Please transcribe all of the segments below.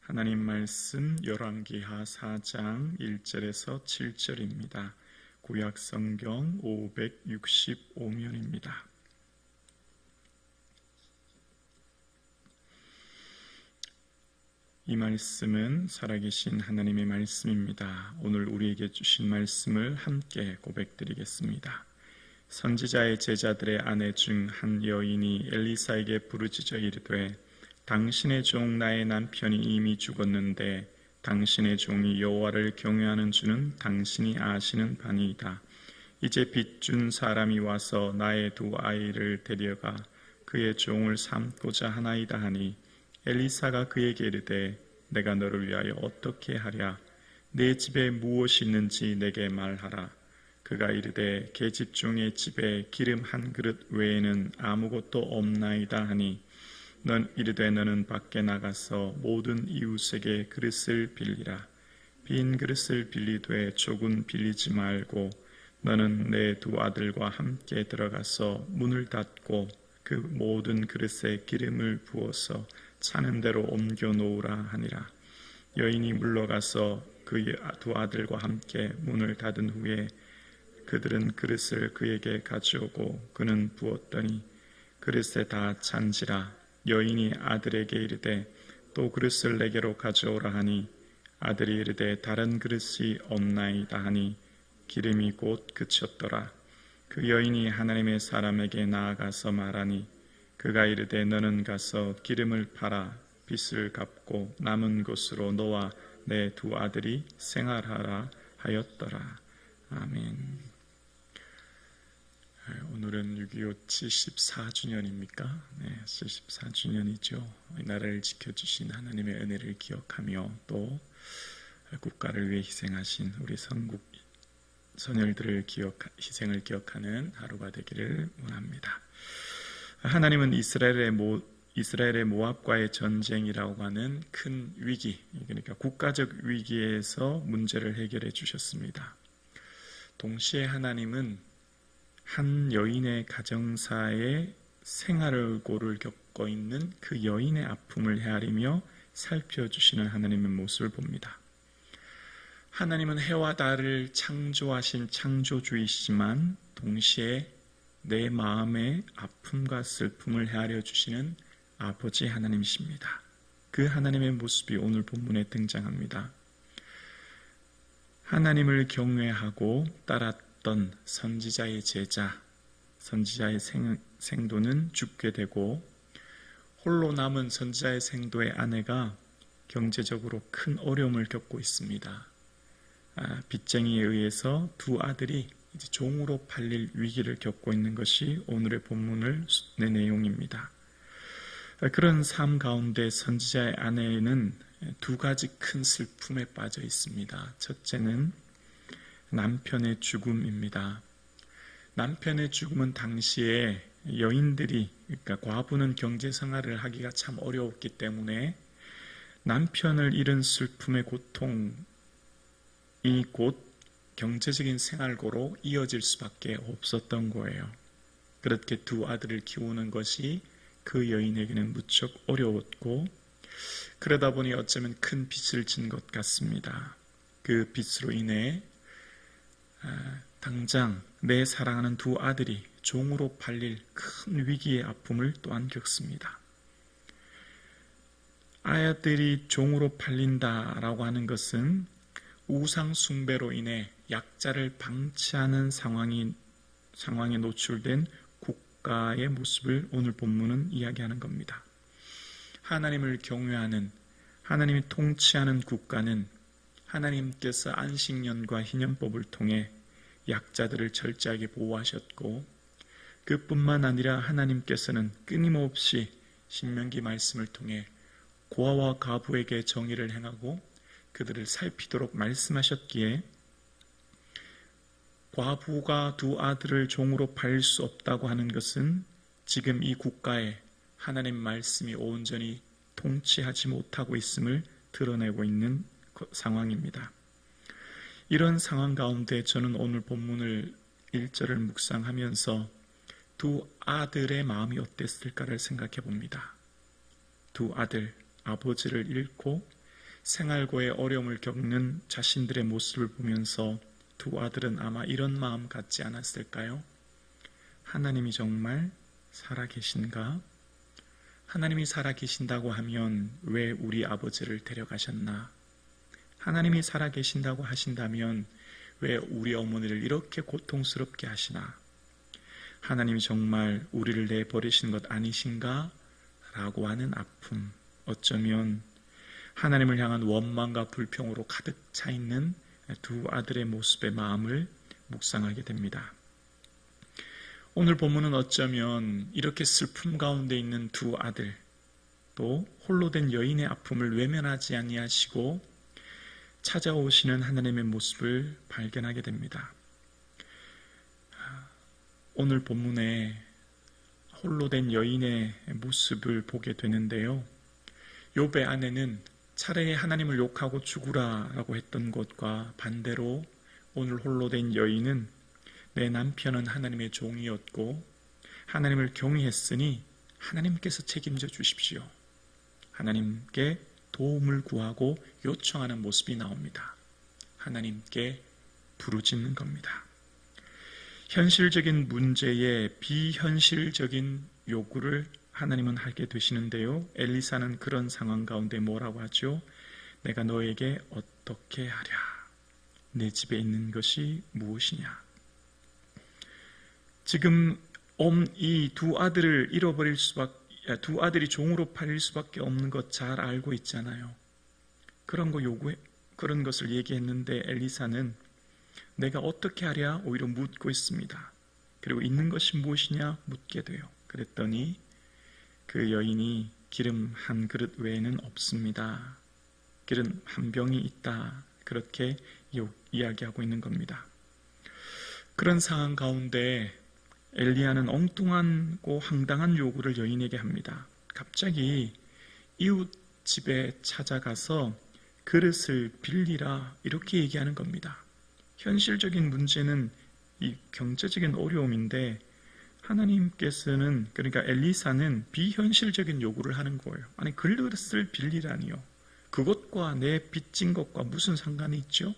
하나님 말씀 열왕기하 4장 1절에서 7절입니다. 구약 성경 565면입니다. 이 말씀은 살아계신 하나님의 말씀입니다. 오늘 우리에게 주신 말씀을 함께 고백드리겠습니다. 선지자의 제자들의 아내 중 한 여인이 엘리사에게 부르짖어 이르되 당신의 종 나의 남편이 이미 죽었는데 당신의 종이 여호와를 경외하는 줄은 당신이 아시는 바니이다. 이제 빚준 사람이 와서 나의 두 아이를 데려가 그의 종을 삼고자 하나이다 하니 엘리사가 그에게 이르되 내가 너를 위하여 어떻게 하랴? 내 집에 무엇이 있는지 내게 말하라. 그가 이르되 계집 중의 집에 기름 한 그릇 외에는 아무것도 없나이다 하니 넌 이르되 너는 밖에 나가서 모든 이웃에게 그릇을 빌리라. 빈 그릇을 빌리되 조금 빌리지 말고 너는 내 두 아들과 함께 들어가서 문을 닫고 그 모든 그릇에 기름을 부어서 차는 대로 옮겨 놓으라 하니라. 여인이 물러가서 그 두 아들과 함께 문을 닫은 후에 그들은 그릇을 그에게 가져오고 그는 부었더니 그릇에 다 찬지라. 여인이 아들에게 이르되 또 그릇을 내게로 가져오라 하니 아들이 이르되 다른 그릇이 없나이다 하니 기름이 곧 그쳤더라. 그 여인이 하나님의 사람에게 나아가서 말하니 그가 이르되 너는 가서 기름을 팔아 빚을 갚고 남은 것으로 너와 내 두 아들이 생활하라 하였더라. 아멘. 오늘은 6.25 74주년입니까? 네, 74주년이죠. 나라를 지켜주신 하나님의 은혜를 기억하며 또 국가를 위해 희생하신 우리 선국 선열들을 희생을 기억하는 하루가 되기를 원합니다. 하나님은 이스라엘의 모압과의 전쟁이라고 하는 큰 위기, 그러니까 국가적 위기에서 문제를 해결해 주셨습니다. 동시에 하나님은 한 여인의 가정사의 생활고를 겪고 있는 그 여인의 아픔을 헤아리며 살펴주시는 하나님의 모습을 봅니다. 하나님은 해와 달을 창조하신 창조주이시지만 동시에 내 마음의 아픔과 슬픔을 헤아려 주시는 아버지 하나님이십니다. 그 하나님의 모습이 오늘 본문에 등장합니다. 하나님을 경외하고 따랐던 선지자의 제자, 선지자의 생도는 죽게 되고 홀로 남은 선지자의 생도의 아내가 경제적으로 큰 어려움을 겪고 있습니다. 빚쟁이에 의해서 두 아들이 이제 종으로 팔릴 위기를 겪고 있는 것이 오늘의 본문의 내용입니다. 그런 삶 가운데 선지자의 아내는 두 가지 큰 슬픔에 빠져 있습니다. 첫째는 남편의 죽음입니다. 남편의 죽음은 당시에 여인들이, 그러니까 과부는 경제 생활을 하기가 참 어려웠기 때문에 남편을 잃은 슬픔의 고통이 곧 경제적인 생활고로 이어질 수밖에 없었던 거예요. 그렇게 두 아들을 키우는 것이 그 여인에게는 무척 어려웠고 그러다 보니 어쩌면 큰 빚을 진 것 같습니다. 그 빚으로 인해 당장 내 사랑하는 두 아들이 종으로 팔릴 큰 위기의 아픔을 또한 겪습니다. 아들이 종으로 팔린다라고 하는 것은 우상 숭배로 인해 약자를 방치하는 상황에 노출된 국가의 모습을 오늘 본문은 이야기하는 겁니다. 하나님을 경외하는, 하나님이 통치하는 국가는 하나님께서 안식년과 희년법을 통해 약자들을 철저하게 보호하셨고 그뿐만 아니라 하나님께서는 끊임없이 신명기 말씀을 통해 고아와 과부에게 정의를 행하고 그들을 살피도록 말씀하셨기에 과부가 두 아들을 종으로 팔 수 없다고 하는 것은 지금 이 국가에 하나님 말씀이 온전히 통치하지 못하고 있음을 드러내고 있는 상황입니다. 이런 상황 가운데 저는 오늘 본문을 1절을 묵상하면서 두 아들의 마음이 어땠을까를 생각해 봅니다. 두 아들, 아버지를 잃고 생활고의 어려움을 겪는 자신들의 모습을 보면서 두 아들은 아마 이런 마음 갖지 않았을까요? 하나님이 정말 살아계신가? 하나님이 살아계신다고 하면 왜 우리 아버지를 데려가셨나? 하나님이 살아계신다고 하신다면 왜 우리 어머니를 이렇게 고통스럽게 하시나? 하나님이 정말 우리를 내버리신 것 아니신가? 라고 하는 아픔, 어쩌면 하나님을 향한 원망과 불평으로 가득 차 있는 두 아들의 모습의 마음을 묵상하게 됩니다. 오늘 본문은 어쩌면 이렇게 슬픔 가운데 있는 두 아들, 또 홀로 된 여인의 아픔을 외면하지 아니하시고 찾아오시는 하나님의 모습을 발견하게 됩니다. 오늘 본문에 홀로 된 여인의 모습을 보게 되는데요. 욥의 아내는 차라리 하나님을 욕하고 죽으라라고 했던 것과 반대로 오늘 홀로 된 여인은 내 남편은 하나님의 종이었고 하나님을 경외했으니 하나님께서 책임져 주십시오. 하나님께 도움을 구하고 요청하는 모습이 나옵니다. 하나님께 부르짖는 겁니다. 현실적인 문제에 비현실적인 요구를 하나님은 하게 되시는데요. 엘리사는 그런 상황 가운데 뭐라고 하죠? 내가 너에게 어떻게 하랴? 내 집에 있는 것이 무엇이냐? 지금 이 두 아들을 잃어버릴 두 아들이 종으로 팔릴 수밖에 없는 것 잘 알고 있잖아요. 그런 것을 얘기했는데 엘리사는 내가 어떻게 하랴? 오히려 묻고 있습니다. 그리고 있는 것이 무엇이냐? 묻게 돼요. 그랬더니 그 여인이 기름 한 그릇 외에는 없습니다. 기름 한 병이 있다. 그렇게 이야기하고 있는 겁니다. 그런 상황 가운데 엘리야는 엉뚱하고 황당한 요구를 여인에게 합니다. 갑자기 이웃 집에 찾아가서 그릇을 빌리라 이렇게 얘기하는 겁니다. 현실적인 문제는 이 경제적인 어려움인데 하나님께서는, 그러니까 엘리사는 비현실적인 요구를 하는 거예요. 아니 그릇을 빌리라니요. 그것과 내 빚진 것과 무슨 상관이 있죠?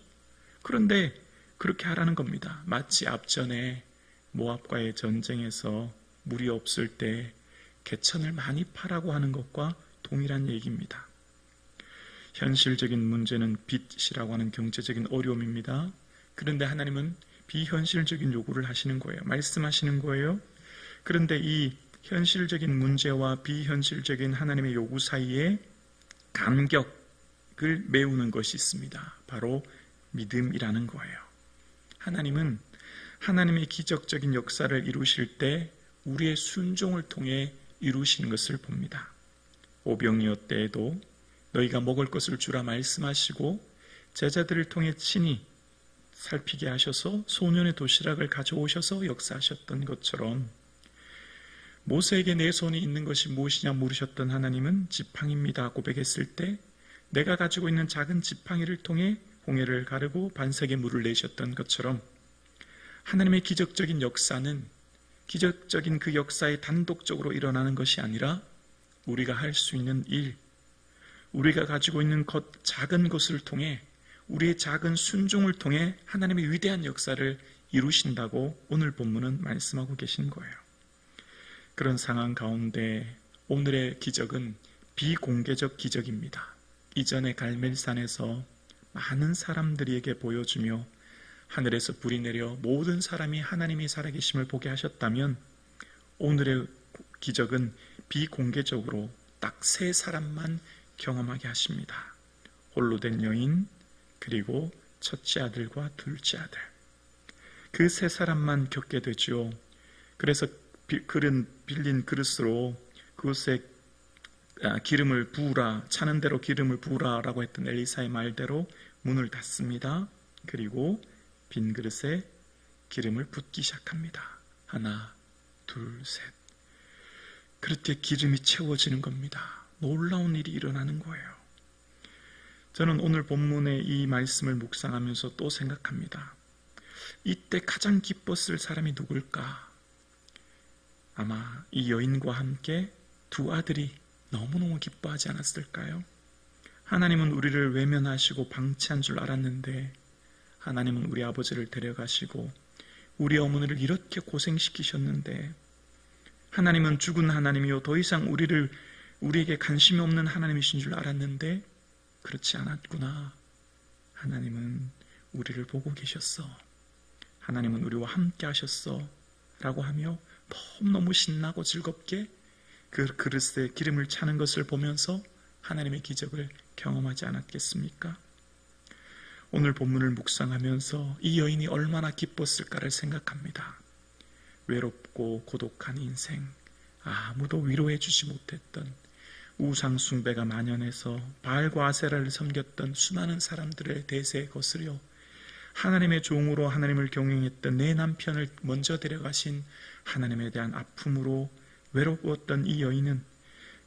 그런데 그렇게 하라는 겁니다. 마치 앞전에 모압과의 전쟁에서 물이 없을 때 개천을 많이 파라고 하는 것과 동일한 얘기입니다. 현실적인 문제는 빚이라고 하는 경제적인 어려움입니다. 그런데 하나님은 비현실적인 요구를 하시는 거예요. 말씀하시는 거예요. 그런데 이 현실적인 문제와 비현실적인 하나님의 요구 사이에 간격을 메우는 것이 있습니다. 바로 믿음이라는 거예요. 하나님은 하나님의 기적적인 역사를 이루실 때 우리의 순종을 통해 이루신 것을 봅니다. 오병이어 때에도 너희가 먹을 것을 주라 말씀하시고 제자들을 통해 친히 살피게 하셔서 소년의 도시락을 가져오셔서 역사하셨던 것처럼 모세에게 내 손에 있는 것이 무엇이냐 물으셨던 하나님은 지팡이입니다 고백했을 때 내가 가지고 있는 작은 지팡이를 통해 홍해를 가르고 반석에 물을 내셨던 것처럼 하나님의 기적적인 역사는 기적적인 그 역사에 단독적으로 일어나는 것이 아니라 우리가 할 수 있는 일, 우리가 가지고 있는 작은 것을 통해 우리의 작은 순종을 통해 하나님의 위대한 역사를 이루신다고 오늘 본문은 말씀하고 계신 거예요. 그런 상황 가운데 오늘의 기적은 비공개적 기적입니다. 이전에 갈멜산에서 많은 사람들에게 보여주며 하늘에서 불이 내려 모든 사람이 하나님이 살아계심을 보게 하셨다면 오늘의 기적은 비공개적으로 딱 3사람만 경험하게 하십니다. 홀로 된 여인, 그리고 첫째 아들과 둘째 아들. 그 3사람만 겪게 되죠. 그래서 빌린 그릇으로 그곳에 기름을 부으라, 차는 대로 기름을 부으라라고 했던 엘리사의 말대로 문을 닫습니다. 그리고 빈 그릇에 기름을 붓기 시작합니다. 하나, 둘, 셋. 그렇게 기름이 채워지는 겁니다. 놀라운 일이 일어나는 거예요. 저는 오늘 본문의 이 말씀을 묵상하면서 또 생각합니다. 이때 가장 기뻤을 사람이 누굴까? 아마 이 여인과 함께 두 아들이 너무너무 기뻐하지 않았을까요? 하나님은 우리를 외면하시고 방치한 줄 알았는데 하나님은 우리 아버지를 데려가시고 우리 어머니를 이렇게 고생시키셨는데 하나님은 죽은 하나님이요 더 이상 우리에게 관심이 없는 하나님이신 줄 알았는데 그렇지 않았구나. 하나님은 우리를 보고 계셨어. 하나님은 우리와 함께 하셨어. 라고 하며 너무너무 신나고 즐겁게 그 그릇에 기름을 차는 것을 보면서 하나님의 기적을 경험하지 않았겠습니까? 오늘 본문을 묵상하면서 이 여인이 얼마나 기뻤을까를 생각합니다. 외롭고 고독한 인생, 아무도 위로해 주지 못했던 우상 숭배가 만연해서 바알과 아세라를 섬겼던 수많은 사람들의 대세에 거스려 하나님의 종으로 하나님을 경영했던 내 남편을 먼저 데려가신 하나님에 대한 아픔으로 외로웠던 이 여인은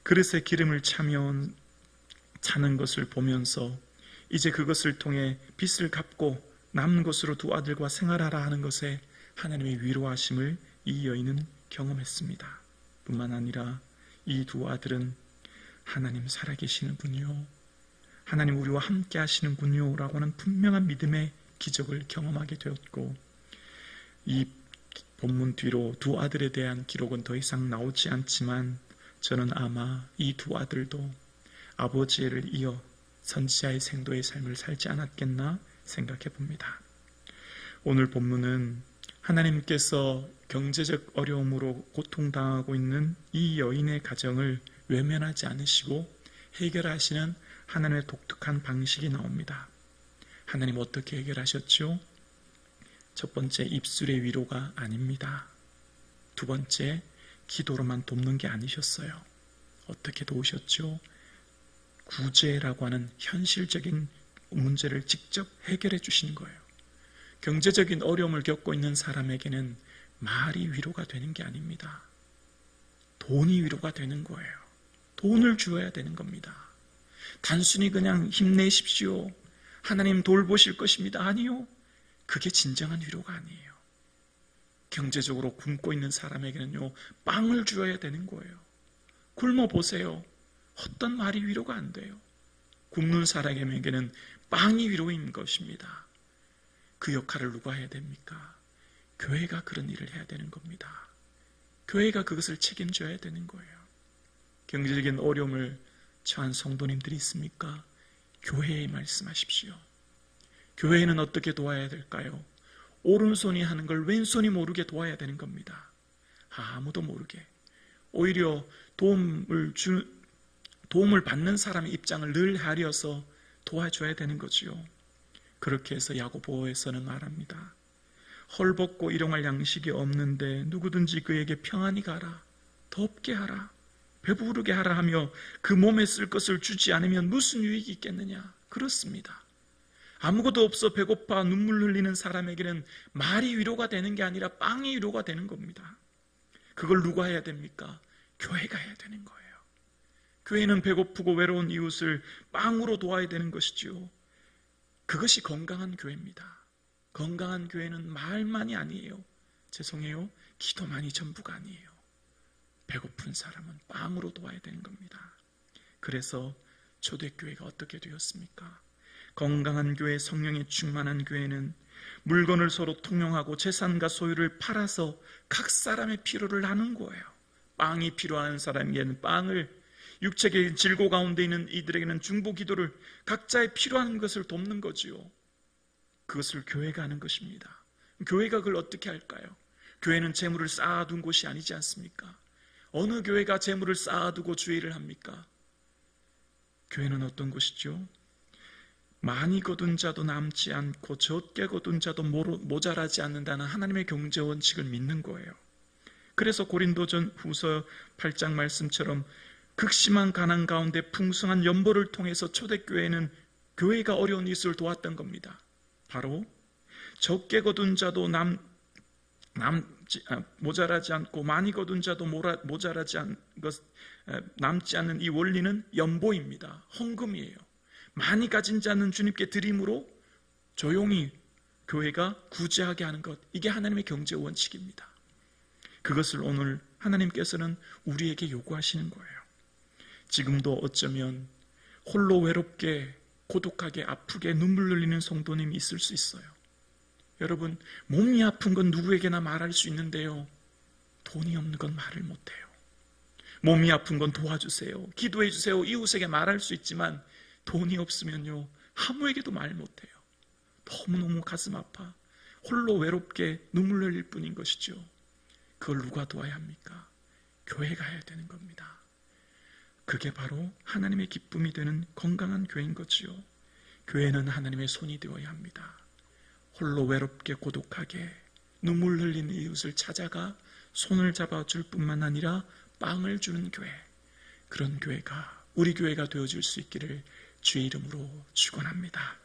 그릇에 기름을 차는 것을 보면서 이제 그것을 통해 빚을 갚고 남은 것으로 두 아들과 생활하라 하는 것에 하나님의 위로하심을 이 여인은 경험했습니다. 뿐만 아니라 이 두 아들은 하나님 살아계시는군요, 하나님 우리와 함께 하시는군요 라고 하는 분명한 믿음의 기적을 경험하게 되었고, 이 본문 뒤로 두 아들에 대한 기록은 더 이상 나오지 않지만 저는 아마 이 두 아들도 아버지를 이어 선지자의 생도의 삶을 살지 않았겠나 생각해 봅니다. 오늘 본문은 하나님께서 경제적 어려움으로 고통당하고 있는 이 여인의 가정을 외면하지 않으시고 해결하시는 하나님의 독특한 방식이 나옵니다. 하나님 어떻게 해결하셨죠? 첫 번째, 입술의 위로가 아닙니다. 두 번째, 기도로만 돕는 게 아니셨어요. 어떻게 도우셨죠? 구제라고 하는 현실적인 문제를 직접 해결해 주시는 거예요. 경제적인 어려움을 겪고 있는 사람에게는 말이 위로가 되는 게 아닙니다. 돈이 위로가 되는 거예요. 돈을 주어야 되는 겁니다. 단순히 그냥 힘내십시오, 하나님 돌보실 것입니다, 아니요. 그게 진정한 위로가 아니에요. 경제적으로 굶고 있는 사람에게는요, 빵을 주어야 되는 거예요. 굶어 보세요. 어떤 말이 위로가 안 돼요. 굶는 사람에게는 빵이 위로인 것입니다. 그 역할을 누가 해야 됩니까? 교회가 그런 일을 해야 되는 겁니다. 교회가 그것을 책임져야 되는 거예요. 경제적인 어려움을 처한 성도님들이 있습니까? 교회에 말씀하십시오. 교회는 어떻게 도와야 될까요? 오른손이 하는 걸 왼손이 모르게 도와야 되는 겁니다. 아무도 모르게. 오히려 도움을 받는 사람의 입장을 늘 가려서 도와줘야 되는 거지요. 그렇게 해서 야고보에서는 말합니다. 헐벗고 일용할 양식이 없는데 누구든지 그에게 평안히 가라, 덥게 하라, 배부르게 하라 하며 그 몸에 쓸 것을 주지 않으면 무슨 유익이 있겠느냐. 그렇습니다. 아무것도 없어 배고파 눈물 흘리는 사람에게는 말이 위로가 되는 게 아니라 빵이 위로가 되는 겁니다. 그걸 누가 해야 됩니까? 교회가 해야 되는 거예요. 교회는 배고프고 외로운 이웃을 빵으로 도와야 되는 것이지요. 그것이 건강한 교회입니다. 건강한 교회는 말만이 아니에요. 죄송해요. 기도만이 전부가 아니에요. 배고픈 사람은 빵으로 도와야 되는 겁니다. 그래서 초대교회가 어떻게 되었습니까? 건강한 교회, 성령이 충만한 교회는 물건을 서로 통용하고 재산과 소유를 팔아서 각 사람의 필요를 나눈 거예요. 빵이 필요한 사람에게는 빵을, 육체의 질고 가운데 있는 이들에게는 중보 기도를, 각자의 필요한 것을 돕는 거지요. 그것을 교회가 하는 것입니다. 교회가 그걸 어떻게 할까요? 교회는 재물을 쌓아둔 곳이 아니지 않습니까? 어느 교회가 재물을 쌓아두고 주의를 합니까? 교회는 어떤 곳이죠? 많이 거둔 자도 남지 않고 적게 거둔 자도 모자라지 않는다는 하나님의 경제 원칙을 믿는 거예요. 그래서 고린도전 후서 8장 말씀처럼 극심한 가난 가운데 풍성한 연보를 통해서 초대교회는 교회가 어려운 이웃을 도왔던 겁니다. 바로 적게 거둔 자도 모자라지 않고 많이 거둔 자도 남지 않는 이 원리는 연보입니다. 헌금이에요. 많이 가진 자는 주님께 드림으로 조용히 교회가 구제하게 하는 것, 이게 하나님의 경제 원칙입니다. 그것을 오늘 하나님께서는 우리에게 요구하시는 거예요. 지금도 어쩌면 홀로 외롭게 고독하게 아프게 눈물 흘리는 성도님이 있을 수 있어요. 여러분, 몸이 아픈 건 누구에게나 말할 수 있는데요, 돈이 없는 건 말을 못해요. 몸이 아픈 건 도와주세요, 기도해 주세요, 이웃에게 말할 수 있지만 돈이 없으면요, 아무에게도 말 못해요. 너무너무 가슴 아파 홀로 외롭게 눈물 흘릴 뿐인 것이죠. 그걸 누가 도와야 합니까? 교회가 해야 되는 겁니다. 그게 바로 하나님의 기쁨이 되는 건강한 교회인 거지요. 교회는 하나님의 손이 되어야 합니다. 홀로 외롭게 고독하게 눈물 흘리는 이웃을 찾아가 손을 잡아줄 뿐만 아니라 빵을 주는 교회, 그런 교회가 우리 교회가 되어줄 수 있기를 주의 이름으로 축원합니다.